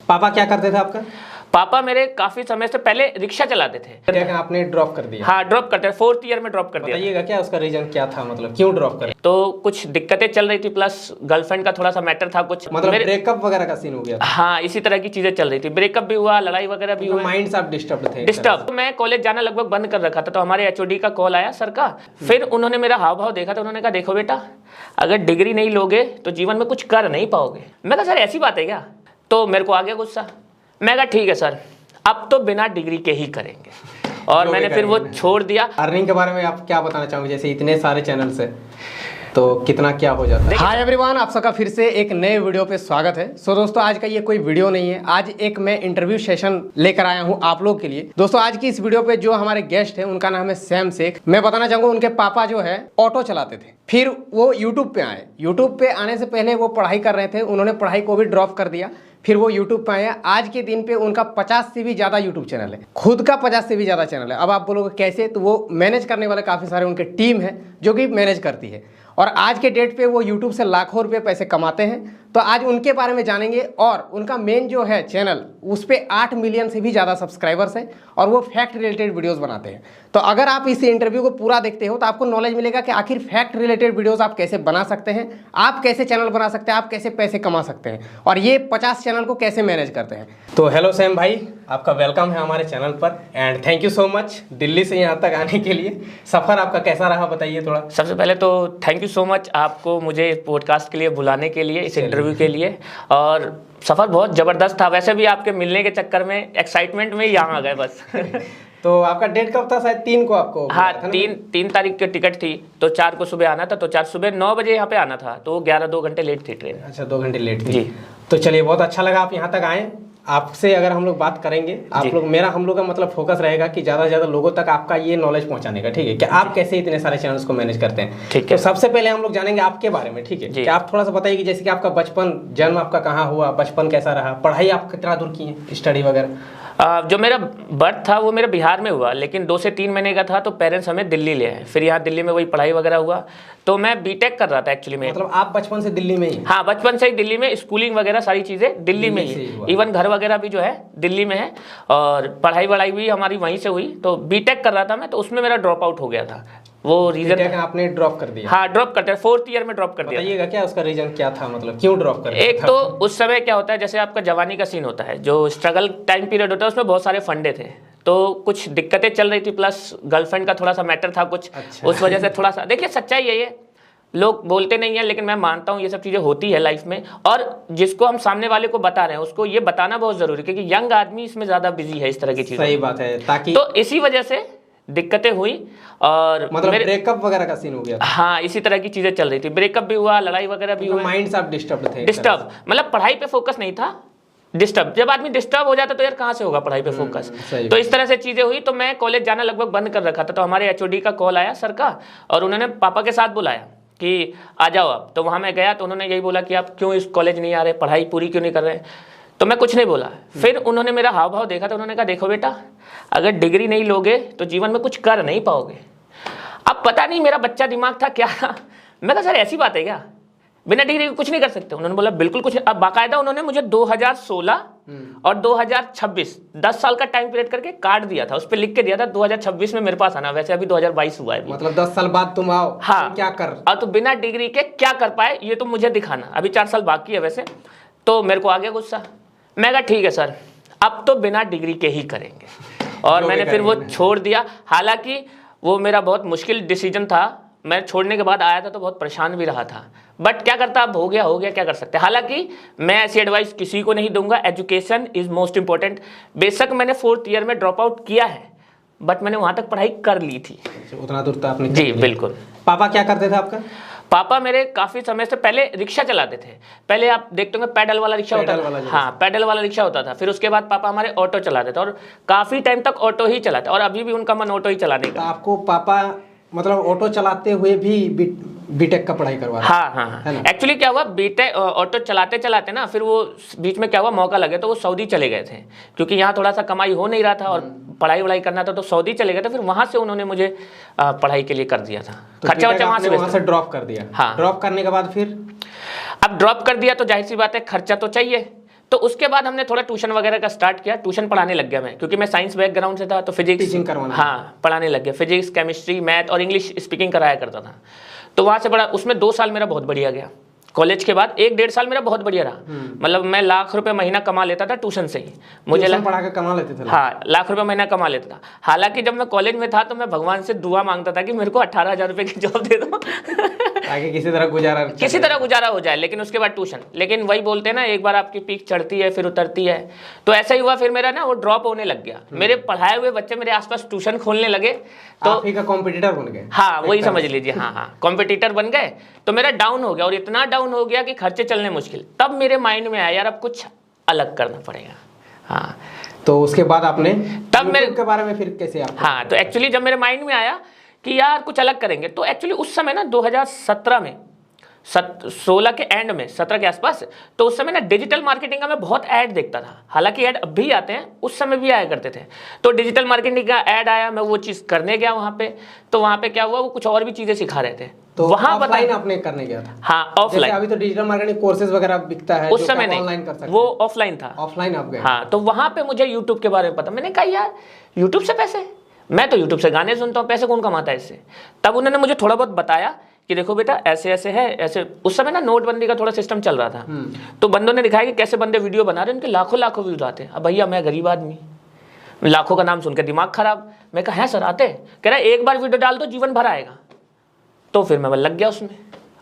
पापा क्या करते थे आपका? पापा मेरे काफी समय से पहले रिक्शा चलाते थे। क्या आपने ड्रॉप कर दिया? हाँ, ड्रॉप करते थे, 4th ईयर में ड्रॉप कर दिया। बताइएगा क्या उसका रीजन क्या था, मतलब क्यों ड्रॉप करे? तो कुछ दिक्कतें चल रही थी, प्लस गर्लफ्रेंड का थोड़ा सा मैटर था कुछ, मतलब ब्रेकअप वगैरह का सीन हो गया था? हाँ, इसी तरह की चीजें चल रही थी। ब्रेकअप भी हुआ, लड़ाई वगैरह भी हुआ। माइंड से आप डिस्टर्ब थे? डिस्टर्ब। मैं कॉलेज जाना लगभग बंद कर रखा था, तो हमारे एचओडी का कॉल आया सर का। फिर उन्होंने मेरा हाव भाव देखा, तो उन्होंने कहा देखो बेटा, अगर डिग्री नहीं लोगे तो जीवन में कुछ कर नहीं पाओगे। मैं कहा सर ऐसी बात है क्या? तो मेरे को आ गया गुस्सा। मैं कहा ठीक है सर, अब तो बिना डिग्री के ही करेंगे, और मैंने फिर वो छोड़ दिया। अर्निंग के बारे में आप क्या बताना चाहोगे? जैसे इतने सारे चैनल्स है तो कितना क्या हो जाता है? हाय एवरीवन, आप सबका फिर से एक नए वीडियो पे स्वागत है। सो दोस्तों, आज का ये कोई वीडियो नहीं है, आज एक मैं इंटरव्यू सेशन लेकर आया हूँ आप लोग के लिए। दोस्तों, आज की इस वीडियो पे जो हमारे गेस्ट है उनका नाम है सैम शेख। मैं बताना चाहूंगा, उनके पापा जो है ऑटो चलाते थे, फिर वो यूट्यूब पे आए। यूट्यूब पे आने से पहले वो पढ़ाई कर रहे थे, उन्होंने पढ़ाई को भी ड्रॉप कर दिया, फिर वो यूट्यूब पे आए। आज के दिन पे उनका 50 से भी ज़्यादा यूट्यूब चैनल है, खुद का 50 से भी ज़्यादा चैनल है। अब आप बोलोगे कैसे, तो वो मैनेज करने वाले काफ़ी सारे उनके टीम है जो कि मैनेज करती है, और आज के डेट पे वो यूट्यूब से लाखों रुपए पैसे कमाते हैं। तो आज उनके बारे में जानेंगे, और उनका मेन जो है चैनल उस पर 8 मिलियन से भी ज़्यादा सब्सक्राइबर्स हैं, और वो फैक्ट रिलेटेड वीडियोस बनाते हैं। तो अगर आप इस इंटरव्यू को पूरा देखते हो तो आपको नॉलेज मिलेगा कि आखिर फैक्ट रिलेटेड वीडियोस आप कैसे बना सकते हैं, आप कैसे चैनल बना सकते हैं, आप कैसे पैसे कमा सकते हैं, और ये 50 चैनल को कैसे मैनेज करते हैं। तो हेलो सैम भाई, आपका वेलकम है हमारे चैनल पर, and thank you so much Delhi से यहाँ तक आने के लिए। सफ़र आपका कैसा रहा, बताइए थोड़ा। सबसे पहले तो थैंक यू सो मच आपको मुझे पॉडकास्ट के लिए बुलाने के लिए, इस इंटरव्यू के लिए। और सफ़र बहुत ज़बरदस्त था। वैसे भी आपके मिलने के चक्कर में, एक्साइटमेंट में यहाँ आ गए बस। तो आपका डेट कब था? शायद 3 को आपको? हाँ, 3 तारीख की टिकट थी, तो 4 को सुबह आना था, तो 4 सुबह 9 बजे यहाँ पे आना था, तो 2 घंटे लेट थी ट्रेन। अच्छा, 2 घंटे लेट थी जी। तो चलिए, बहुत अच्छा लगा आप यहाँ तक आए। आपसे अगर हम लोग बात करेंगे, आप लोग हम लोग का मतलब फोकस रहेगा कि ज़्यादा से ज़्यादा लोगों तक आपका ये नॉलेज पहुंचाने का, ठीक है? कि आप कैसे इतने सारे चैनल्स को मैनेज करते हैं। ठीक है। तो सबसे पहले हम लोग जानेंगे आपके बारे में, ठीक है? कि आप थोड़ा सा बताइए कि जैसे कि आपका बचपन, जन्म आपका कहाँ हुआ, बचपन कैसा रहा, पढ़ाई आप कितना दूर की है, स्टडी वगैरह? जो मेरा बर्थ था वो मेरा बिहार में हुआ, लेकिन 2 से 3 महीने का था तो पेरेंट्स हमें दिल्ली ले आए। फिर यहाँ दिल्ली में वही पढ़ाई वगैरह हुआ, तो मैं बीटेक कर रहा था एक्चुअली में। मतलब आप बचपन से दिल्ली में ही? हाँ, बचपन से ही दिल्ली में, स्कूलिंग वगैरह सारी चीज़ें दिल्ली में ही, इवन घर वगैरह भी जो है दिल्ली में है, और पढ़ाई वढ़ाई भी हमारी वहीं से हुई। तो बीटेक कर रहा था मैं, तो उसमें मेरा ड्रॉप आउट हो गया था। वो रीजन आपने ड्रॉप कर दिया? हाँ, ड्रॉप करते, 4th ईयर में ड्रॉप कर दिया। बताइएगा क्या उसका रीजन क्या था, मतलब क्यों ड्रॉप कर दिया? एक तो उस समय क्या होता है, जैसे आपका जवानी का सीन होता है, जो स्ट्रगल टाइम पीरियड होता है, उसमें बहुत सारे फंडे थे, तो कुछ दिक्कतें चल रही थी, प्लस गर्लफ्रेंड का थोड़ा सा मैटर था कुछ। अच्छा। उस वजह से थोड़ा सा, देखिए सच्चाई है ये, लोग बोलते नहीं है, लेकिन मैं मानता हूँ ये सब चीज़ें होती है लाइफ में, और जिसको हम सामने वाले को बता रहे हैं उसको ये बताना बहुत जरूरी है, क्योंकि यंग आदमी इसमें ज़्यादा बिजी है इस तरह की चीज़ें। सही बात है, ताकि तो इसी वजह से दिक्कतें हुई, और मतलब ब्रेकअप वगैरह का सीन हो गया था? हाँ, इसी तरह की चीज़ें चल रही थी। ब्रेकअप भी हुआ, लड़ाई वगैरह भी हुआ। माइंड से आप डिस्टर्ब थे? डिस्टर्ब मतलब पढ़ाई पे फोकस नहीं था, डिस्टर्ब। जब आदमी डिस्टर्ब हो जाता तो यार कहाँ से होगा पढ़ाई पे फोकस। तो इस तरह से चीज़ें हुई, तो मैं कॉलेज जाना लगभग बंद कर रखा था। तो हमारे एचओडी का कॉल आया सर का, और उन्होंने पापा के साथ बुलाया कि आ जाओ आप। तो वहाँ मैं गया, तो उन्होंने यही बोला कि आप क्यों इस कॉलेज नहीं आ रहे, पढ़ाई पूरी क्यों नहीं कर रहे? तो मैं कुछ नहीं बोला। फिर उन्होंने मेरा हाव भाव देखा, तो उन्होंने कहा देखो बेटा, अगर डिग्री नहीं लोगे तो जीवन में कुछ कर नहीं पाओगे। अब पता नहीं मेरा बच्चा दिमाग था क्या। मैं कहा सर ऐसी बात है क्या, बिना डिग्री के कुछ नहीं कर सकते? उन्होंने बोला बिल्कुल कुछ नहीं। अब बाकायदा उन्होंने मुझे 2016 और 2026 10 साल का टाइम पीरियड करके कार्ड दिया था, उस पर लिख के दिया था 2026 में मेरे पास आना। वैसे अभी 2022 हुआ है, मतलब 10 साल बाद तुम आओ। हाँ, क्या कर, और तो बिना डिग्री के क्या कर पाए ये तो मुझे दिखाना। अभी 4 साल बाकी है वैसे। तो मेरे को आ गया गुस्सा। मैं कहा ठीक है सर, अब तो बिना डिग्री के ही करेंगे, और मैंने फिर वो छोड़ दिया। हालांकि वो मेरा बहुत मुश्किल डिसीजन था, मैं छोड़ने के बाद आया था तो बहुत परेशान भी रहा था, बट क्या करता, अब हो गया, क्या कर सकते हैं। हालांकि मैं ऐसी एडवाइस किसी को नहीं दूंगा, एजुकेशन इज मोस्ट इंपॉर्टेंट। बेशक मैंने 4th ईयर में ड्रॉप आउट किया है, बट मैंने वहां तक पढ़ाई कर ली थी। उतना दूर तो आपने? जी बिल्कुल। पापा क्या करते थे आपका? पापा मेरे काफी समय से पहले रिक्शा चलाते थे। पहले आप देखते होंगे पैडल वाला रिक्शा होता था। हाँ, पैडल वाला रिक्शा होता था। फिर उसके बाद पापा हमारे ऑटो चलाते थे, और काफी टाइम तक ऑटो ही चलाते, और अभी भी उनका मन ऑटो ही चलाने का। आपको पापा मतलब ऑटो चलाते हुए भी बीटेक का पढ़ाई करवा? हाँ। एक्चुअली क्या हुआ, बीटेक ऑटो चलाते चलाते ना, फिर वो बीच में क्या हुआ, मौका लगे तो वो सऊदी चले गए थे, क्योंकि यहाँ थोड़ा सा कमाई हो नहीं रहा था और पढ़ाई वढ़ाई करना था, तो सऊदी चले गए थे। फिर वहाँ से उन्होंने मुझे पढ़ाई के लिए कर दिया था, तो खर्चा वर्चा वहाँ से ड्रॉप कर दिया? हाँ। ड्रॉप करने के बाद फिर अब ड्रॉप कर दिया तो जाहिर सी बात है खर्चा तो चाहिए। तो उसके बाद हमने थोड़ा ट्यूशन वगैरह का स्टार्ट किया, ट्यूशन पढ़ाने लग गया मैं, क्योंकि मैं साइंस बैकग्राउंड से था, तो फिजिक्स टीचिंग करवाना, हाँ पढ़ाने लग गया, फिजिक्स, केमिस्ट्री, मैथ और इंग्लिश स्पीकिंग कराया करता था। तो वहाँ से बड़ा, उसमें 2 साल मेरा बहुत बढ़िया गया। कॉलेज के बाद 1-1.5 साल मेरा बहुत बढ़िया रहा, मतलब मैं लाख रुपए महीना कमा लेता था ट्यूशन से ही। मुझे पढ़ा के कमा लेते थे? हाँ, लाख रुपए महीना कमा लेता था। हालांकि जब मैं कॉलेज में था तो मैं भगवान से दुआ मांगता था कि मेरे को 18,000 रुपए की जॉब दे दो ताकि किसी तरह गुजारा हो जाए, लेकिन उसके बाद ट्यूशन। लेकिन वही बोलते हैं ना, एक बार आपकी पीक चढ़ती है फिर उतरती है, तो ऐसा ही हुआ। फिर मेरा ना वो ड्रॉप होने लग गया, मेरे पढ़ाए हुए बच्चे मेरे आसपास ट्यूशन खोलने लगे, तो आप ही का कॉम्पिटिटर बन गए। हाँ वही समझ लीजिए, हाँ कॉम्पिटिटर बन गए। तो मेरा डाउन हो गया, और इतना डाउन हो गया कि खर्चे चलने मुश्किल। तब मेरे माइंड में आया यार अब कुछ अलग करना पड़ेगा। हाँ, तो उसके बाद आपने तब मेरे के बारे में फिर कैसे आप? हाँ, तो एक्चुअली जब मेरे माइंड में आया कि यार कुछ अलग करेंगे, तो एक्चुअली उस समय ना 2017 में 16 के एंड में 17 के आसपास, तो उस समय ना डिजिटल मार्केटिंग का मैं बहुत ऐड देखता था। हालांकि ऐड अब भी आते हैं, उस समय भी आया करते थे। तो डिजिटल मार्केटिंग का ऐड आया, मैं वो चीज़ करने गया वहाँ पे। तो वहाँ पे क्या हुआ, वो कुछ और भी चीज़ें सिखा रहे थे। तो वहाँ ऑफलाइन आपने करने गया था? हाँ ऑफलाइन। अभी तो डिजिटल मार्केटिंग कोर्सेज वगैरह बिकता है, उस समय ऑनलाइन कर सकते हैं, वो ऑफलाइन था। ऑफलाइन आप गए? हाँ, तो वहाँ पे मुझे यूट्यूब के बारे में पता। मैंने कहा यार यूट्यूब से पैसे, मैं तो यूट्यूब से गाने सुनता हूँ, पैसे कौन कमाता है इससे। तब उन्होंने मुझे थोड़ा बहुत बताया कि देखो बेटा ऐसे ऐसे है, ऐसे। उस समय ना नोटबंदी का थोड़ा सिस्टम चल रहा था, तो बंदों ने दिखाया कि कैसे बंदे वीडियो बना रहे हैं, उनके लाखों लाखों व्यूज आते हैं। अब भैया मैं गरीब आदमी, लाखों का नाम सुनकर दिमाग खराब। मैं कहा है सर आते? कह रहा एक बार वीडियो डाल दो जीवन भर आएगा। तो फिर मैं लग गया उसमें,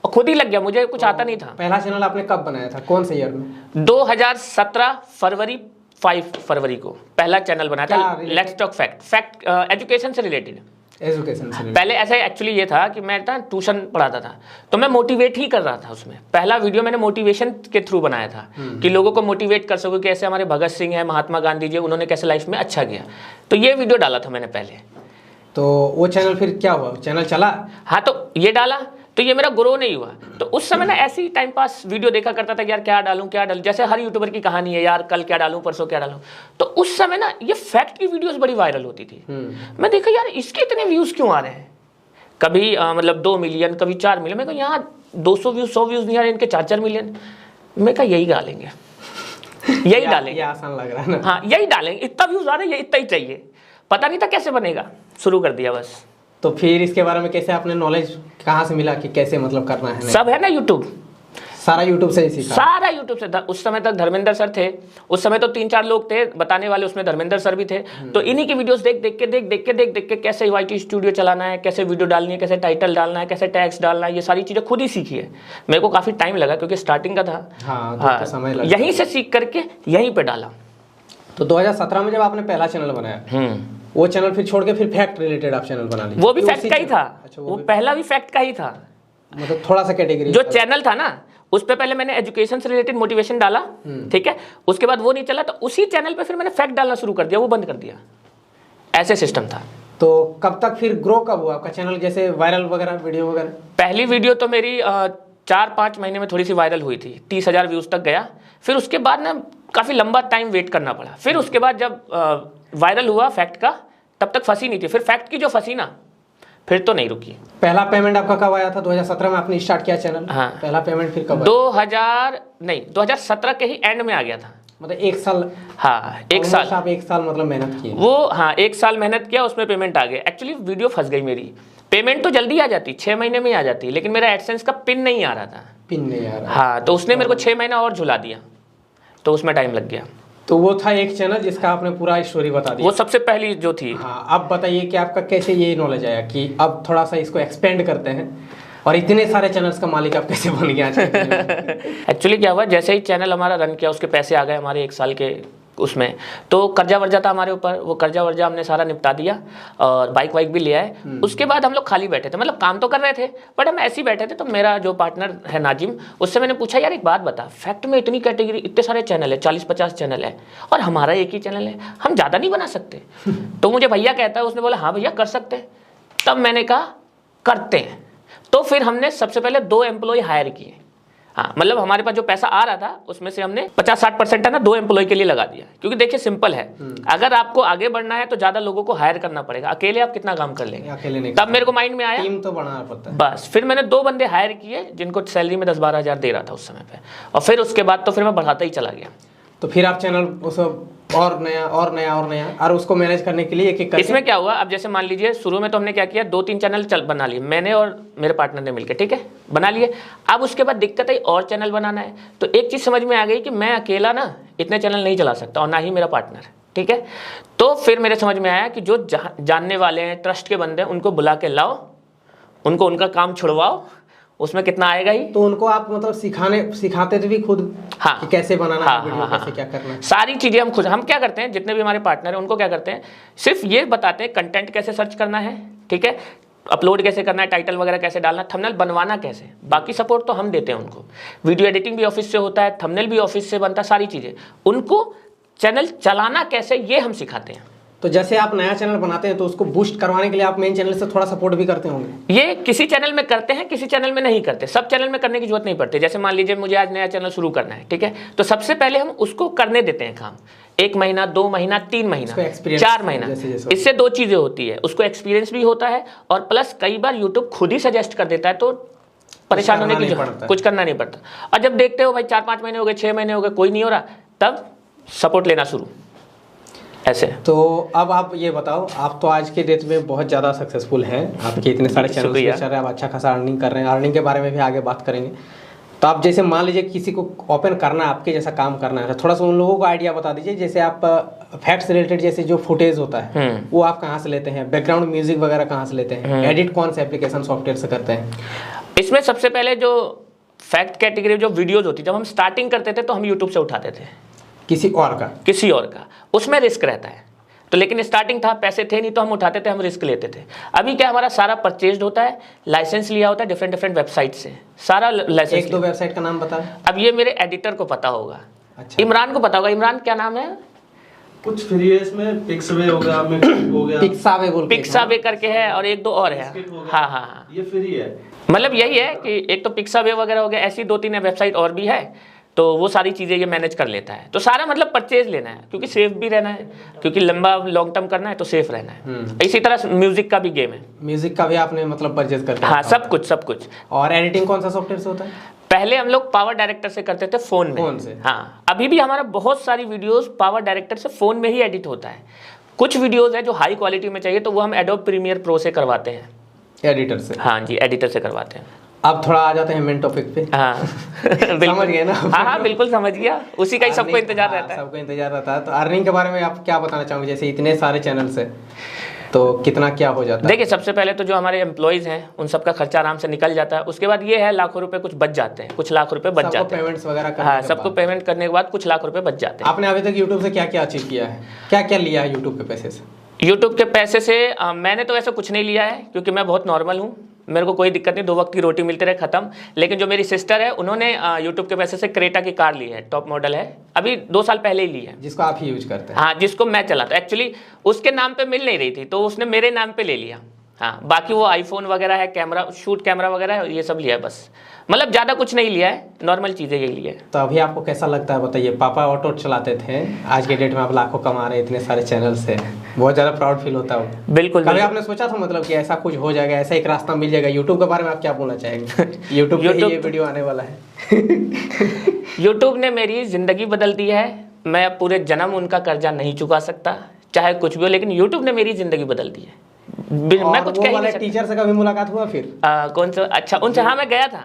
और खुद ही लग गया, मुझे कुछ आता नहीं था। पहला चैनल आपने कब बनाया था, कौन से ईयर में? 2017 फरवरी 5 फरवरी को पहला चैनल बनाया था, लेट्स टॉक फैक्ट एजुकेशन से रिलेटेड। पहले ऐसा एक्चुअली ये था कि मैं ना ट्यूशन पढ़ाता था, तो मैं मोटिवेट ही कर रहा था उसमें। पहला वीडियो मैंने मोटिवेशन के थ्रू बनाया था कि लोगों को मोटिवेट कर सको, कैसे हमारे भगत सिंह है, महात्मा गांधी जी, उन्होंने कैसे लाइफ में अच्छा किया। तो ये वीडियो डाला था मैंने पहले। तो वो चैनल फिर क्या हुआ, चैनल चला? हाँ, तो ये डाला, तो ये मेरा ग्रो नहीं हुआ। तो उस समय ना ऐसे ही टाइम पास वीडियो देखा करता था कि यार क्या डालूं, जैसे हर यूट्यूबर की कहानी है, यार कल क्या डालूं, परसों क्या डालूं। तो उस समय ना ये फैक्ट की वीडियोस बड़ी वायरल होती थी। मैं देखा यार इसके इतने व्यूज क्यों आ रहे हैं, कभी मतलब 2 मिलियन, कभी 4 मिलियन। मैं कहा यहाँ 200 व्यूज 100 व्यूज नहीं आ रहे, इनके 4-4 मिलियन। मैं कहा यही डालेंगे यही डालेंगे, ये आसान लग रहा है ना। हाँ यही डालेंगे, इतना व्यूज आ रहे हैं, ये इतना ही चाहिए। पता नहीं था कैसे बनेगा, शुरू कर दिया बस। तो फिर इसके बारे में कैसे आपने नॉलेज कहाँ से मिला कि कैसे मतलब करना है? सब है ना यूट्यूब, सारा यूट्यूब से ही सीखा? सारा यूट्यूब से। उस समय तक धर्मेंद्र सर थे, उस समय तो 3-4 लोग थे बताने वाले, उसमें धर्मेंद्र सर भी थे। तो इन्हीं की वीडियोस देख के कैसे YT स्टूडियो चलाना है, कैसे वीडियो डालनी है, कैसे टाइटल डालना है, कैसे टैग्स डालना है, ये सारी चीजें खुद ही सीखी है। मेरे को काफी टाइम लगा क्योंकि स्टार्टिंग का था। हाँ, तो समय लगा। यहीं से सीख करके यहीं पे डाला। तो 2017 में जब आपने पहला चैनल बनाया, वो चैनल फिर छोड़ के फिर फैक्ट रिलेटेड आप चैनल बना लिए? वो भी फैक्ट का ही था। अच्छा, वो पहला भी फैक्ट का ही था, मतलब थोड़ा सा कैटेगरी जो चैनल था ना उस पे पहले मैंने एजुकेशन से रिलेटेड मोटिवेशन डाला, ठीक है। उसके बाद वो नहीं चला तो उसी चैनल पे फिर मैंने फैक्ट डालना शुरू कर दिया, वो बंद कर दिया। ऐसे सिस्टम था। तो कब तक फिर ग्रो कब हुआ आपका चैनल, जैसे वायरल वगैरह वीडियो वगैरह? पहली वीडियो तो मेरी 4-5 महीने में थोड़ी सी वायरल हुई थी, 30,000 व्यूज तक गया। फिर उसके बाद ना काफी लंबा टाइम वेट करना पड़ा। फिर उसके बाद जब वायरल हुआ फैक्ट का, तब तक फंसी नहीं थी। फिर फैक्ट की जो फंसी ना, फिर तो नहीं रुकी। पहला पेमेंट आपका कब आया था? 2017 में आपने स्टार्ट किया चैनल? हाँ। पहला पेमेंट फिर कब? 2017 के ही एंड में आ गया था, मतलब 1 साल। हाँ 1 साल। आप 1 साल मतलब मेहनत किए वो? हाँ 1 साल मेहनत किया, उसमें पेमेंट आ गया। एक्चुअली वीडियो फंस गई मेरी, पेमेंट तो जल्दी आ जाती, 6 महीने में आ जाती, लेकिन मेरा एडसेंस का पिन नहीं आ रहा था। पिन नहीं आ रहा? हाँ, तो उसने मेरे को 6 महीना और झुला दिया, तो उसमें टाइम लग गया। तो वो था एक चैनल जिसका आपने पूरा स्टोरी बता दी, वो सबसे पहली जो थी। हाँ, अब बताइए कि आपका कैसे ये नॉलेज आया कि अब थोड़ा सा इसको एक्सपेंड करते हैं, और इतने सारे चैनल्स का मालिक आप कैसे बन गया? एक्चुअली क्या हुआ, जैसे ही चैनल हमारा रन किया उसके पैसे आ गए हमारे 1 साल के उसमें। तो कर्जा वर्जा था हमारे ऊपर, वो कर्जा वर्जा हमने सारा निपटा दिया और बाइक वाइक भी ले आए। उसके बाद हम लोग खाली बैठे थे, मतलब काम तो कर रहे थे बट हम ऐसे ही बैठे थे। तो मेरा जो पार्टनर है नाजिम, उससे मैंने पूछा यार एक बात बता, फैक्ट में इतनी कैटेगरी, इतने सारे चैनल है, 40-50 चैनल है और हमारा एक ही चैनल है, हम ज़्यादा नहीं बना सकते? तो मुझे भैया कहता है, उसने बोला हाँ भैया कर सकते हैं। तब मैंने कहा करते हैं। तो फिर हमने सबसे पहले 2 एम्प्लॉय हायर किए। हाँ, मतलब हमारे पास जो पैसा आ रहा था उसमें से हमने 50-60% है ना 2 एम्प्लॉय के लिए लगा दिया। क्योंकि देखिए सिंपल है, अगर आपको आगे बढ़ना है तो ज्यादा लोगों को हायर करना पड़ेगा, अकेले आप कितना काम कर लेंगे? अकेले नहीं। तब मेरे को माइंड में आया टीम तो बनाना पड़ता है। बस फिर मैंने 2 बंदे हायर किए जिनको सैलरी में 10-12 हज़ार दे रहा था उस समय पे, और फिर उसके बाद तो फिर मैं बढ़ाता ही चला गया। तो फिर आप चैनल उस और नया और उसको मैनेज करने के लिए एक एक इसमें क्या हुआ, अब जैसे मान लीजिए शुरू में तो हमने क्या किया, 2-3 चैनल बना लिए मैंने और मेरे पार्टनर ने मिलकर, ठीक है, बना लिए। अब उसके बाद दिक्कत आई और चैनल बनाना है, तो एक चीज़ समझ में आ गई कि मैं अकेला ना इतने चैनल नहीं चला सकता और ना ही मेरा पार्टनर, ठीक है। तो फिर मेरे समझ में आया कि जो जानने वाले हैं, ट्रस्ट के बंदे हैं, उनको बुला के लाओ, उनको उनका काम छुड़वाओ, उसमें कितना आएगा ही। तो उनको आप मतलब सिखाते थे भी खुद, हाँ, कि कैसे बनाना हाँ, है वीडियो, हाँ, कैसे क्या करना है, सारी चीज़ें हम खुद। हम क्या करते हैं, जितने भी हमारे पार्टनर हैं उनको क्या करते हैं, सिर्फ ये बताते हैं कंटेंट कैसे सर्च करना है, ठीक है, अपलोड कैसे करना है, टाइटल वगैरह कैसे डालना है, थंबनेल बनवाना कैसे, बाकी सपोर्ट तो हम देते हैं उनको। वीडियो एडिटिंग भी ऑफिस से होता है, थंबनेल भी ऑफिस से बनता है, सारी चीज़ें। उनको चैनल चलाना कैसे ये हम सिखाते हैं। तो जैसे आप नया चैनल बनाते हैं तो उसको बूस्ट करवाने के लिए आप मेन चैनल से थोड़ा सपोर्ट भी करते होंगे। ये किसी चैनल में करते हैं, किसी चैनल में नहीं करते। सब चैनल में करने की जरूरत नहीं पड़ती। जैसे मान लीजिए मुझे आज नया चैनल शुरू करना है, ठीक है, तो सबसे पहले हम उसको करने देते हैं काम, 1 महीना, 2 महीना, 3 महीना, 4 महीना। इससे 2 चीजें होती है, उसको एक्सपीरियंस भी होता है और प्लस कई बार यूट्यूब खुद ही सजेस्ट कर देता है, तो परेशान होने की जरूरत, कुछ करना नहीं पड़ता। और जब देखते हो भाई 4-5 महीने हो गए, 6 महीने हो गए, कोई नहीं हो रहा, तब सपोर्ट लेना शुरू ऐसे। तो अब आप ये बताओ, आप तो आज के डेट में बहुत ज़्यादा सक्सेसफुल हैं, आपके इतने सारे चैनल चल रहे हैं, आप अच्छा खासा अर्निंग कर रहे हैं, अर्निंग के बारे में भी आगे बात करेंगे। तो आप जैसे मान लीजिए किसी को ओपन करना है, आपके जैसा काम करना है, थोड़ा सा उन लोगों को आइडिया बता दीजिए। जैसे आप फैक्ट्स रिलेटेड जैसे जो फुटेज होता है वो आप कहाँ से लेते हैं, बैकग्राउंड म्यूजिक वगैरह कहाँ से लेते हैं, एडिट कौन से एप्लीकेशन सॉफ्टवेयर से करते हैं? इसमें सबसे पहले जो फैक्ट कैटेगरी जो वीडियोज होती, जब हम स्टार्टिंग करते थे तो हम यूट्यूब से उठाते थे, किसी और का, उसमें रिस्क रहता है। तो लेकिन स्टार्टिंग था, पैसे थे नहीं, तो हम उठाते थे, हम रिस्क लेते थे। अभी क्या, हमारा सारा परचेज्ड होता है, लाइसेंस लिया होता है डिफरेंट वेबसाइट से, सारा लाइसेंस। 1-2 वेबसाइट का नाम बता। अब ये मेरे एडिटर को पता होगा, अच्छा। इमरान को पता होगा। इमरान क्या नाम है? कुछ फ्री है इसमें, पिक्सवे हो गया, पिक्सावे करके है, और 1-2 और है। हाँ, ये फ्री है। मतलब यही है कि एक तो पिक्सावे वगैरह हो गया, ऐसी 2-3 वेबसाइट और भी है, तो वो सारी चीज़ें ये मैनेज कर लेता है। तो सारा मतलब परचेज लेना है, क्योंकि सेफ भी रहना है, क्योंकि लंबा लॉन्ग टर्म करना है तो सेफ रहना है। इसी तरह म्यूजिक का भी गेम है। म्यूजिक का भी आपने मतलब परचेज करते हैं? हाँ, सब कुछ। और एडिटिंग कौन सा सॉफ्टवेयर से होता है? पहले हम लोग पावर डायरेक्टर से करते थे, फोन से। हाँ, अभी भी हमारा बहुत सारी वीडियोस पावर डायरेक्टर से फोन में ही एडिट होता है। कुछ वीडियोस है जो हाई क्वालिटी में चाहिए, तो वो हम एडोब प्रीमियर प्रो से करवाते हैं, एडिटर से। हाँ जी, एडिटर से करवाते हैं। अब थोड़ा आ जाते हैं मेन टॉपिक पे। हाँ समझ गए ना? हाँ, बिल्कुल समझ गया। उसी का ही सबको इंतजार रहता है। सबको इंतजार रहता है। तो अर्निंग के बारे में आप क्या बताना चाहोगे? जैसे इतने सारे चैनल्स हैं, तो कितना क्या हो जाता है? देखिए, सबसे पहले तो जो हमारे एम्प्लॉइज हैं उन सबका खर्चा आराम से निकल जाता है। उसके बाद ये है, लाखों रुपए कुछ बच जाते हैं, कुछ लाख रुपए बच जाते हैं, पेमेंट्स वगैरह। हाँ, सबको पेमेंट करने के बाद कुछ लाख रुपए बच जाते हैं। आपने अभी तक यूट्यूब से क्या क्या अचीव किया है, क्या क्या लिया है यूट्यूब के पैसे से? यूट्यूब के पैसे से मैंने तो ऐसा कुछ नहीं लिया है, क्योंकि मैं बहुत नॉर्मल हूँ, मेरे को कोई दिक्कत नहीं, 2 वक्त की रोटी मिलती रहे, खत्म। लेकिन जो मेरी सिस्टर है, उन्होंने यूट्यूब के पैसे से क्रेटा की कार ली है, टॉप मॉडल है, अभी 2 साल पहले ही ली है। जिसको आप ही यूज करते हैं? हाँ, जिसको मैं चलाता हूँ। एक्चुअली उसके नाम पे मिल नहीं रही थी, तो उसने मेरे नाम पे ले लिया। हाँ, बाकी वो आईफोन वगैरह है, कैमरा, शूट कैमरा वगैरह है, ये सब लिया है बस। मतलब ज़्यादा कुछ नहीं लिया है, नॉर्मल चीज़ें यही लिया है। तो अभी आपको कैसा लगता है बताइए? पापा ऑटो चलाते थे, आज के डेट में आप लाखों कमा रहे हैं, इतने सारे चैनल से, बहुत ज़्यादा प्राउड फील होता है। बिल्कुल। कभी आपने सोचा था मतलब कि ऐसा कुछ हो जाएगा, ऐसा एक रास्ता मिल जाएगा? यूट्यूब के बारे में आप क्या बोलना चाहेंगे? यूट्यूब पे ये वीडियो आने वाला है। यूट्यूब ने मेरी ज़िंदगी बदल दी है। मैं अब पूरे जन्म उनका कर्जा नहीं चुका सकता, चाहे कुछ भी हो, लेकिन यूट्यूब ने मेरी ज़िंदगी बदल दी है। मैं कुछ कह नहीं सकता। टीचर से कभी मुलाकात हुआ फिर? कौन सा? अच्छा, उनसे हाँ, मैं गया था।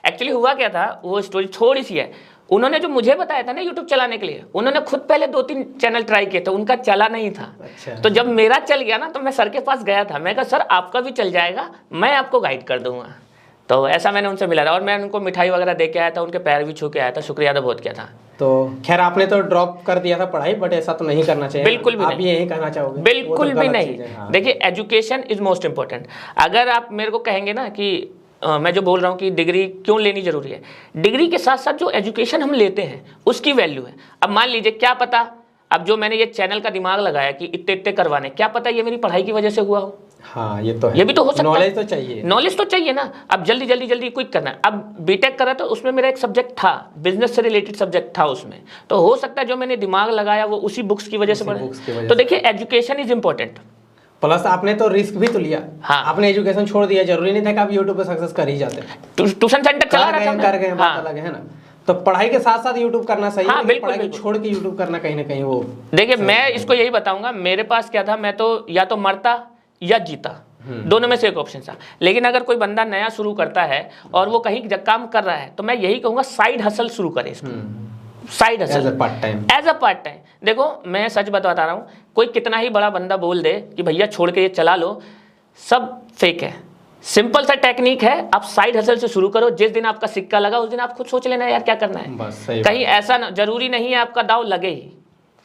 एक्चुअली हुआ क्या था, वो स्टोरी थोड़ी सी है। उन्होंने जो मुझे बताया था ना यूट्यूब चलाने के लिए, उन्होंने खुद पहले 2-3 चैनल ट्राई किए थे, उनका चला नहीं था। अच्छा। तो जब मेरा चल गया ना, तो मैं सर के पास गया था, मैं कहा सर आपका भी चल जाएगा, मैं आपको गाइड कर दूंगा। तो ऐसा मैंने उनसे मिला था, और मैं उनको मिठाई वगैरह दे के आया था, उनके पैर भी छू के आया था, शुक्रिया अदा बहुत किया था। तो खैर, आपने तो ड्रॉप कर दिया था पढ़ाई, बट ऐसा तो नहीं करना चाहिए। बिल्कुल भी आप नहीं। यही कहना चाहोगे? बिल्कुल भी नहीं। हाँ। देखिए, एजुकेशन इज मोस्ट इंपॉर्टेंट। अगर आप मेरे को कहेंगे ना कि मैं जो बोल रहा हूँ कि डिग्री क्यों लेनी जरूरी है, डिग्री के साथ साथ जो एजुकेशन हम लेते हैं उसकी वैल्यू है। अब मान लीजिए, क्या पता अब जो मैंने ये चैनल का दिमाग लगाया कि इतने करवाने, क्या पता ये मेरी पढ़ाई की वजह से हुआ हो। हाँ, ये तो है। ये भी तो हो सकता है। नॉलेज तो चाहिए, नॉलेज तो चाहिए ना। अब जल्दी क्विक करना है। अब बीटेक करा तो उसमें मेरा एक सब्जेक्ट था, बिजनेस से रिलेटेड सब्जेक्ट था उसमें, तो हो सकता है जो मैंने दिमाग लगाया वो उसी बुक्स की वजह से बढ़े। तो देखिए, एजुकेशन इज इंपॉर्टेंट। प्लस आपने तो रिस्क भी तो लिया। हाँ, आपने एजुकेशन छोड़ दिया, जरूरी नहीं था कि आप यूट्यूब पे सक्सेस कर ही जाते। ट्यूशन सेंटर चला रहा था, कर गए, बात अलग है ना। तो पढ़ाई के साथ साथ यूट्यूब करना सही हाँ, है, बिल्कुल, पढ़ाई को बिल्कुल। छोड़ के यूट्यूब करना कहीं ना कहीं वो देखिए मैं इसको यही बताऊंगा, मेरे पास क्या था, मैं तो या तो मरता या जीता, दोनों में से एक ऑप्शन था। लेकिन अगर कोई बंदा नया शुरू करता है और वो कहीं काम कर रहा है तो मैं यही कहूंगा साइड हसल शुरू करे इसको, side hustle as a part time. As a part time. देखो मैं सच बता रहा हूँ, कोई कितना ही बड़ा बंदा बोल दे कि भैया छोड़ के ये चला लो, सब फेक है। सिंपल सा टेक्निक है, आप साइड हसल से शुरू करो, जिस दिन आपका सिक्का लगा उस दिन आप खुद सोच लेना यार क्या करना है। बस सही कहीं ऐसा ना, जरूरी नहीं है आपका दाव लगे ही,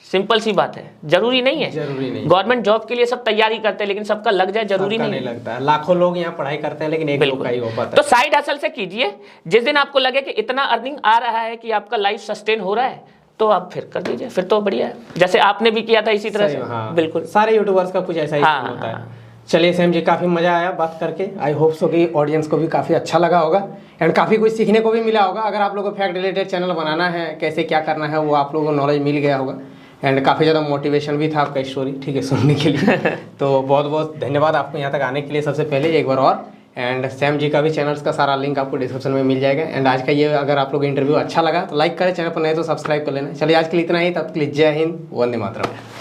सिंपल सी बात है, जरूरी नहीं है। जरूरी नहीं। गवर्नमेंट जॉब के लिए सब तैयारी करते हैं लेकिन सबका लग जाए जरूरी सबका नहीं नहीं लगता है। लाखों लोग यहाँ पढ़ाई करते हैं लेकिन एक लोग का ही हो पाता तो है। साइड हसल से कीजिए, जिस दिन आपको लगे कि इतना अर्निंग आ रहा है कि आपका लाइफ सस्टेन हो रहा है तो आप फिर कर दीजिए, फिर तो बढ़िया है, जैसे आपने भी किया था इसी तरह से। हाँ, बिल्कुल सारे यूट्यूबर्स का कुछ ऐसा ही हाँ, होता है। चलिए सैम जी, काफ़ी मज़ा आया बात करके। आई होप सो कि ऑडियंस को भी काफ़ी अच्छा लगा होगा एंड काफ़ी कुछ सीखने को भी मिला होगा। अगर आप लोगों को फैक्ट रिलेटेड चैनल बनाना है, कैसे क्या करना है, वो आप लोगों को नॉलेज मिल गया होगा एंड काफ़ी ज़्यादा मोटिवेशन भी था आपका स्टोरी, ठीक है, सुनने के लिए। तो बहुत बहुत धन्यवाद आपको यहाँ तक आने के लिए सबसे पहले एक बार और। एंड सैम जी का भी चैनल्स का सारा लिंक आपको डिस्क्रिप्शन में मिल जाएगा। एंड आज का ये अगर आप लोग इंटरव्यू अच्छा लगा तो लाइक करें, चैनल पर नहीं तो सब्सक्राइब कर लेना। चलिए आज के लिए इतना ही, तब के लिए जय हिंद, वंदे मातरम।